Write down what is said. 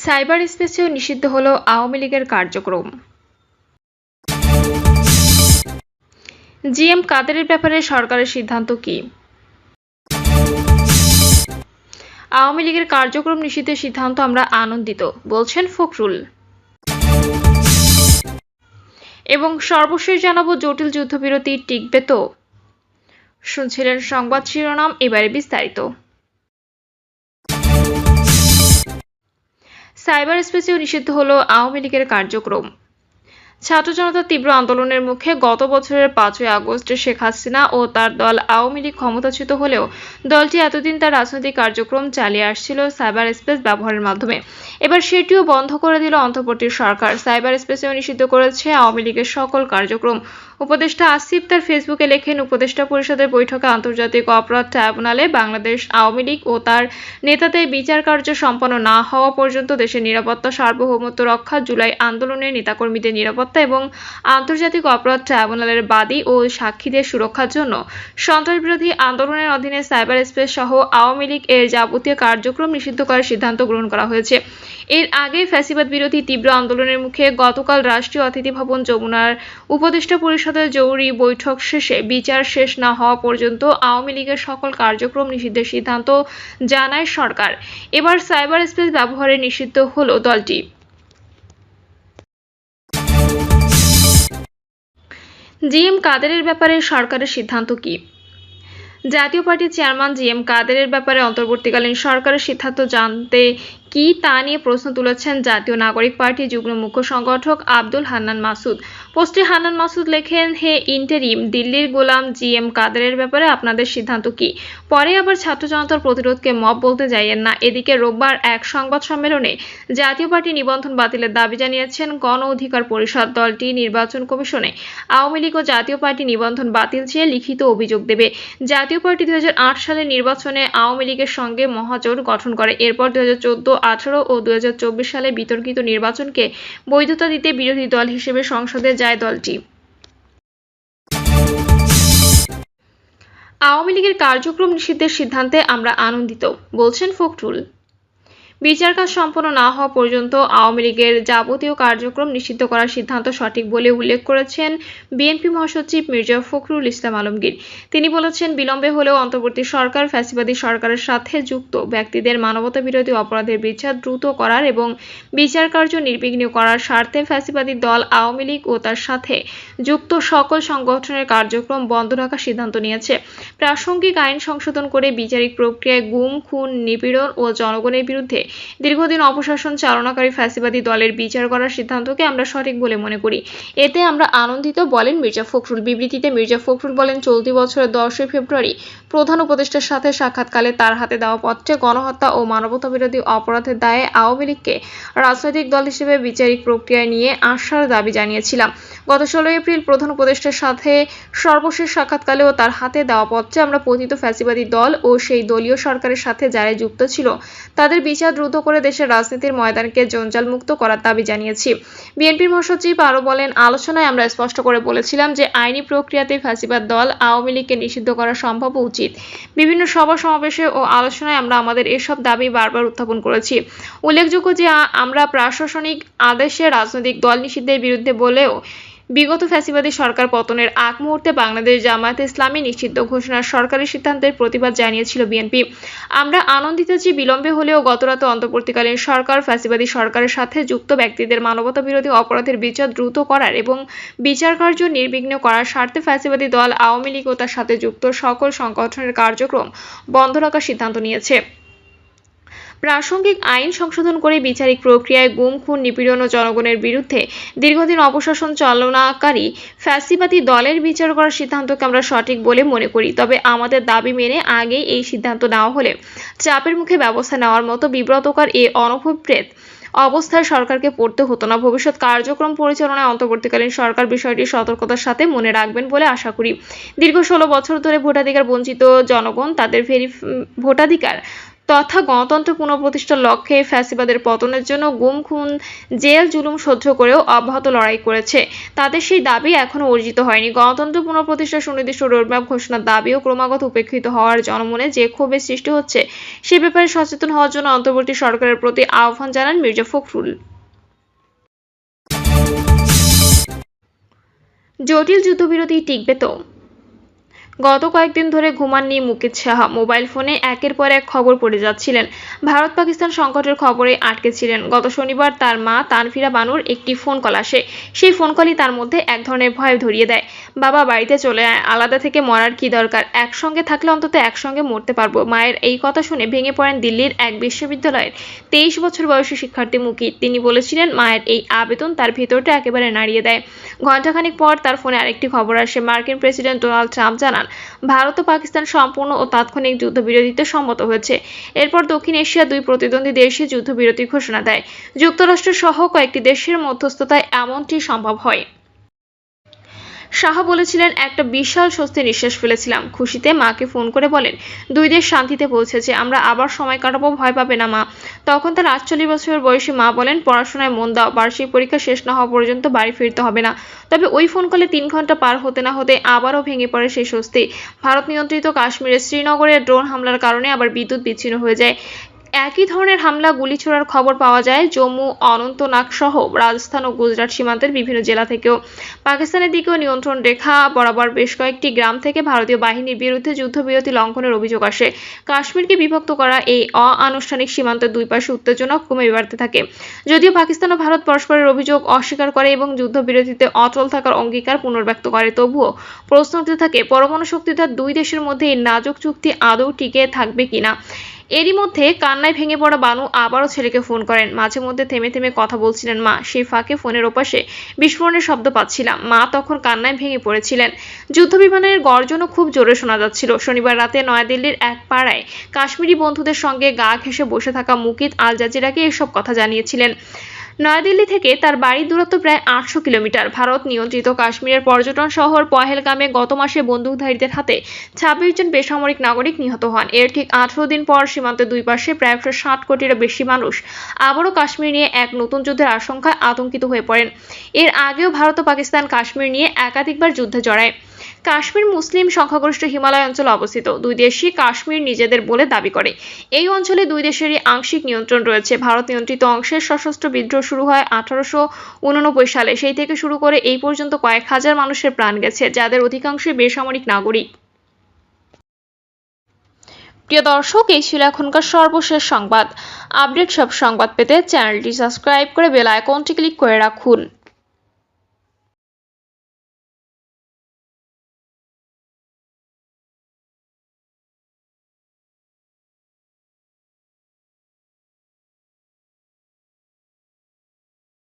Cyber স্পেসেও নিষিদ্ধ হলো আওয়ামী লীগের কার্যক্রম। জিএম কাদেরের ব্যাপারে সরকারের সিদ্ধান্ত কি? আওয়ামী লীগের কার্যক্রম নিষিদ্ধের সিদ্ধান্ত আমরা আনন্দিত, বলছেন ফখরুল। এবং সর্বশেষ জানাবো, জটিল যুদ্ধবিরতি টিকবে তো? শুনছিলেন সংবাদ শিরোনাম, এবারে বিস্তারিত। সাইবার স্পেসেও নিষিদ্ধ হলো আওয়ামী লীগের কার্যক্রম। ছাত্র জনতার তীব্র আন্দোলনের মুখে গত বছরের 5ই আগস্ট শেখ হাসিনা ও তার দল আওয়ামী লীগ ক্ষমতাচ্যুত হলেও দলটি এতদিন তার রাজনৈতিক কার্যক্রম চালিয়ে আসছিল সাইবার স্পেস ব্যবহারের মাধ্যমে। এবার সেটিও বন্ধ করে দিল অন্তর্বর্তী সরকার। সাইবার স্পেসেও নিষিদ্ধ করেছে আওয়ামী লীগের সকল কার্যক্রম। উপদেষ্টা আসিফ তার ফেসবুকে লেখেন, উপদেষ্টা পরিষদের বৈঠকে আন্তর্জাতিক অপরাধ ট্রাইব্যুনালে বাংলাদেশ আওয়ামী লীগ ও তার নেতাদের বিচার কার্য সম্পন্ন না হওয়া পর্যন্ত দেশের নিরাপত্তা, সার্বভৌমত্ব রক্ষা, জুলাই আন্দোলনের নেতাকর্মীদের নিরাপত্তা এবং আন্তর্জাতিক অপরাধ ট্রাইব্যুনালের বাদী ও সাক্ষীদের সুরক্ষার জন্য সন্ত্রাসবিরোধী আন্দোলনের অধীনে সাইবার স্পেস সহ আওয়ামী লীগ এর যাবতীয় কার্যক্রম নিষিদ্ধ করার সিদ্ধান্ত গ্রহণ করা হয়েছে। এর আগে ফ্যাসিবাদ বিরোধী তীব্র আন্দোলনের মুখে গতকাল রাষ্ট্রীয় অতিথি ভবন যমুনার উপদেষ্টা পরিষদের জরুরি বৈঠক শেষে বিচার শেষ না হওয়া পর্যন্ত আওয়ামী লীগের সকল কার্যক্রম নিষিদ্ধের সিদ্ধান্ত জানায় সরকার। এবার সাইবার স্পেস ব্যবহারে নিষিদ্ধ হলো দলটি। জিএম কাদেরের ব্যাপারে সরকারের সিদ্ধান্ত কি? জাতীয় পার্টির চেয়ারম্যান জিএম কাদেরের ব্যাপারে অন্তর্বর্তীকালীন সরকারের সিদ্ধান্ত জানতে কি তা নিয়ে প্রশ্ন তুলেছেন জাতীয় নাগরিক পার্টির যুগ্ম মুখ্য সংগঠক আব্দুল হান্নান মাসুদ। পোস্টে হান্নান মাসুদ লেখেন, হে ইন্টারিম দিল্লির গোলাম জিএম কাদেরের ব্যাপারে আপনাদের সিদ্ধান্ত কি? পরে আবার ছাত্র জনতার প্রতিরোধকে মব বলতে যাইয়েন না। এদিকে রোববার এক সংবাদ সম্মেলনে জাতীয় পার্টি নিবন্ধন বাতিলের দাবি জানিয়েছেন গণ অধিকার পরিষদ। দলটি নির্বাচন কমিশনে আওয়ামী লীগ ও জাতীয় পার্টি নিবন্ধন বাতিল চেয়ে লিখিত অভিযোগ দেবে। জাতীয় পার্টি 2008 সালের নির্বাচনে আওয়ামী লীগের সঙ্গে মহাজোট গঠন করে। এরপর 2014, 2018 ও 2024 সালে বিতর্কিত নির্বাচনকে বৈধতা দিতে বিরোধী দল হিসেবে সংসদে যায় দলটি। আওয়ামী লীগের কার্যক্রম নিষিদ্ধের সিদ্ধান্তে আমরা আনন্দিত, বলছেন ফখরুল। বিচার কাজ সম্পন্ন না হওয়া পর্যন্ত আওয়ামী লীগের যাবতীয় কার্যক্রম নিষিদ্ধ করার সিদ্ধান্ত সঠিক বলে উল্লেখ করেছেন বিএনপি মহাসচিব মির্জা ফখরুল ইসলাম আলমগীর। তিনি বলেছেন, বিলম্বে হলেও অন্তর্বর্তী সরকার ফ্যাসিবাদী সরকারের সাথে যুক্ত ব্যক্তিদের মানবতাবিরোধী অপরাধের বিচার দ্রুত করার এবং বিচার কার্য নির্বিঘ্ন করার স্বার্থে ফ্যাসিবাদী দল আওয়ামী লীগ ও তার সাথে যুক্ত সকল সংগঠনের কার্যক্রম বন্ধ রাখার সিদ্ধান্ত নিয়েছে। প্রাসঙ্গিক আইন সংশোধন করে বিচারিক প্রক্রিয়ায় গুম, খুন, নিপীড়ন ও জনগণের বিরুদ্ধে দীর্ঘদিন অপশাসন চালনাকারী ফ্যাসিবাদী দলের বিচার করার সিদ্ধান্তকে আমরা সঠিক বলে মনে করি। এতে আমরা আনন্দিত, বলেন মির্জা ফখরুল। বিবৃতিতে মির্জা ফখরুল বলেন, চলতি বছরের 10 ফেব্রুয়ারি প্রধান উপদেষ্টার সাথে সাক্ষাৎকালে তার হাতে দেওয়া পত্রে গণহত্যা ও মানবতাবিরোধী অপরাধের দায়ে আওয়ামী লীগকে রাজনৈতিক দল হিসেবে বিচারিক প্রক্রিয়ায় নিয়ে আসার দাবি জানিয়েছিলাম। গত 16 এপ্রিল প্রধান উপদেষ্টার সাথে সর্বশেষ সাক্ষাৎকালেও তার হাতে দেওয়া পত্রে আমরা পতিত ফ্যাসিবাদী দল ও সেই দলীয় সরকারের সাথে যারা যুক্ত ছিল তাদের বিচার দ্রুত করে দেশের রাজনীতির ময়দানকে জঞ্জালমুক্ত করার দাবি জানিয়েছি। বিএনপির মহাসচিব আরও বলেন, আলোচনায় আমরা স্পষ্ট করে বলেছিলাম যে আইনি প্রক্রিয়াতে ফ্যাসিবাদ দল আওয়ামী লীগকে নিষিদ্ধ করা সম্ভব ও উচিত। বিভিন্ন সভা সমাবেশে ও আলোচনায় আমরা আমাদের এসব দাবি বারবার উত্থাপন করেছি। উল্লেখযোগ্য যে আমরা প্রশাসনিক আদেশে রাজনৈতিক দল নিষিদ্ধের বিরুদ্ধে বলেও বিগত ফ্যাসিবাদী সরকার পতনের আগ মুহূর্তে বাংলাদেশ জামায়াতে ইসলামী নিষিদ্ধ ঘোষণার সরকারি সিদ্ধান্তের প্রতিবাদ জানিয়েছিল বিএনপি। আমরা আনন্দিত যে বিলম্বে হলেও গতরাতে অন্তর্বর্তীকালীন সরকার ফ্যাসিবাদী সরকারের সাথে যুক্ত ব্যক্তিদের মানবতাবিরোধী অপরাধের বিচার দ্রুত করার এবং বিচার কার্য নির্বিঘ্ন করার স্বার্থে ফ্যাসিবাদী দল আওয়ামী লীগ ও তার সাথে যুক্ত সকল সংগঠনের কার্যক্রম বন্ধ রাখার সিদ্ধান্ত নিয়েছে। প্রাসঙ্গিক আইন সংশোধন করে বিচারিক প্রক্রিয়ায় গুম, খুন, নিপীড়ন ও জনগণের বিরুদ্ধে দীর্ঘদিন অপশাসন চালনাকারী ফ্যাসিবাদী দলের বিচার করার সিদ্ধান্তকে আমরা সঠিক বলে মনে করি। তবে আমাদের দাবি মেনে আগেই এই সিদ্ধান্ত নেওয়া হলে চাপের মুখে ব্যবস্থা নেওয়ার মতো বিব্রতকর এ অনভিপ্রেত অবস্থায় সরকারকে পড়তে হতো না। ভবিষ্যৎ কার্যক্রম পরিচালনায় অন্তর্বর্তীকালীন সরকার বিষয়টি সতর্কতার সাথে মনে রাখবেন বলে আশা করি। দীর্ঘ 16 বছর ধরে ভোটাধিকার বঞ্চিত জনগণ তাদের ভোটাধিকার তথা গণতন্ত্র পুনঃপ্রতিষ্ঠার লক্ষ্যে ফ্যাসিবাদের পতনের জন্য গুম খুন জেল জুলুম সহ্য করেও অব্যাহত লড়াই করেছে। তাদের সেই দাবি এখনো অর্জিত হয়নি। গণতন্ত্র পুনঃপ্রতিষ্ঠার সুনির্দিষ্ট রোডম্যাপ ঘোষণার দাবিও ক্রমাগত উপেক্ষিত হওয়ার জনমনে যে ক্ষোভের সৃষ্টি হচ্ছে সে ব্যাপারে সচেতন হওয়ার জন্য অন্তর্বর্তী সরকারের প্রতি আহ্বান জানান মির্জা ফখরুল। জটিল যুদ্ধবিরতি টিকবে তো? গত কয়েকদিন ধরে ঘুমাননি মুকিত সাহা। মোবাইল ফোনে একের পর এক খবর পড়ে যাচ্ছিলেন। ভারত পাকিস্তান সংকটের খবরে আটকে ছিলেন। গত শনিবার তার মা তানফিরা বানুর একটি ফোন কল আসে। সেই ফোন কলই তার মধ্যে এক ধরনের ভয় ধরিয়ে দেয়। বাবা, বাড়িতে চলে আয়, আলাদা থেকে মরার কি দরকার, একসঙ্গে থাকলে অন্তত একসঙ্গে মরতে পারবো। মায়ের এই কথা শুনে ভেঙে পড়েন দিল্লির এক বিশ্ববিদ্যালয়ের 23 বছর বয়সী শিক্ষার্থী মুকিত। তিনি বলেছিলেন মায়ের এই আবেদন তার ভেতরটা একেবারে নাড়িয়ে দেয়। ঘণ্টাখানিক পর তার ফোনে আরেকটি খবর আসে। মার্কিন প্রেসিডেন্ট ডোনাল্ড ট্রাম্প জানান ভারত ও পাকিস্তান সম্পূর্ণ ও তাৎক্ষণিক যুদ্ধবিরতিতে সম্মত হয়েছে। এরপর দক্ষিণ এশিয়ার দুই প্রতিদ্বন্দ্বী দেশে যুদ্ধবিরতির ঘোষণা দেয়। যুক্তরাষ্ট্র সহ কয়েকটি দেশের মধ্যস্থতায় এমনটি সম্ভব হয়। শাহ বলেছিলেন, একটা বিশাল স্বস্তির নিঃশ্বাস ফেলেছিলাম। খুশিতে মাকে ফোন করে বলেন, দুই দেশ শান্তিতে পৌঁছেছে, আমরা আবার সময় কাটাবো, ভয় পাবে না মা। তখন তার 48 বছর বয়সী মা বলেন, পড়াশোনায় মন দাও, বার্ষিক পরীক্ষা শেষ না হওয়া পর্যন্ত বাড়ি ফিরতে হবে না। তবে ওই ফোন কলে 3 ঘন্টা পার হতে না হতে আবারও ভেঙে পড়ে সেই স্বস্তি। ভারত নিয়ন্ত্রিত কাশ্মীরের শ্রীনগরের ড্রোন হামলার কারণে আবার বিদ্যুৎ বিচ্ছিন্ন হয়ে যায়। একই ধরনের হামলা, গুলি ছোড়ার খবর পাওয়া যায় জম্মু, অনন্তনাগ সহ রাজস্থান ও গুজরাট সীমান্তের বিভিন্ন জেলা থেকেও। পাকিস্তানের দিকেও নিয়ন্ত্রণ রেখা বরাবর বেশ কয়েকটি গ্রাম থেকে ভারতীয় বাহিনীর বিরুদ্ধে যুদ্ধবিরতি লঙ্ঘনের অভিযোগ আসে। কাশ্মীরকে বিভক্ত করা এই অনানুষ্ঠানিক সীমান্তের দুই পাশে উত্তেজনা ক্রমে বাড়তে থাকে। যদিও পাকিস্তান ও ভারত পরস্পরের অভিযোগ অস্বীকার করে এবং যুদ্ধবিরতিতে অটল থাকার অঙ্গীকার পুনর্ব্যক্ত করে, তবুও প্রশ্ন উঠতে থাকে পরমাণু শক্তিধর দুই দেশের মধ্যে এই নাজুক চুক্তি আদৌ টিকে থাকবে কিনা। এরই মধ্যে কান্নায় ভেঙে পড়া বানু আবারও ছেলেকে ফোন করেন। মাঝে মধ্যে থেমে থেমে কথা বলছিলেন মা। সেই ফাঁকে ফোনের ওপাশে বিস্ফোরণের শব্দ পাচ্ছিলাম। মা তখন কান্নায় ভেঙে পড়েছিলেন। যুদ্ধবিমানের গর্জনও খুব জোরে শোনা যাচ্ছিল। শনিবার রাতে নয়াদিল্লির এক পাড়ায় কাশ্মীরি বন্ধুদের সঙ্গে গা ঘেঁষে বসে থাকা মুকিত আল জাজিরাকে এসব কথা জানিয়েছিলেন। নয়াদিল্লি থেকে তার বাড়ির দূরত্ব প্রায় 800 কিলোমিটার। ভারত নিয়ন্ত্রিত কাশ্মীরের পর্যটন শহর পহেলগামে গত মাসে বন্দুকধারীদের হাতে 26 জন বেসামরিক নাগরিক নিহত হন। এর ঠিক 18 দিন পর সীমান্তের দুই পাশে প্রায় 160 কোটিরও বেশি মানুষ আবারও কাশ্মীর নিয়ে এক নতুন যুদ্ধের আশঙ্কায় আতঙ্কিত হয়ে পড়েন। এর আগেও ভারত ও পাকিস্তান কাশ্মীর নিয়ে একাধিকবার যুদ্ধে জড়ায়। কাশ্মীর মুসলিম সংখ্যাগরিষ্ঠ হিমালয় অঞ্চলে অবস্থিত। দুই দেশই কাশ্মীর নিজেদের বলে দাবি করে। এই অঞ্চলে দুই দেশেরই আংশিক নিয়ন্ত্রণ রয়েছে। ভারত নিয়ন্ত্রিত অংশের সশস্ত্র বিদ্রোহ শুরু হয় 1889 সালে। সেই থেকে শুরু করে এই পর্যন্ত কয়েক হাজার মানুষের প্রাণ গেছে, যাদের অধিকাংশই বেসামরিক নাগরিক। প্রিয় দর্শক, এই ছিল এখনকার সর্বশেষ সংবাদ। আপডেট সব সংবাদ পেতে চ্যানেলটি সাবস্ক্রাইব করে বেল আইকনটি ক্লিক করে রাখুন।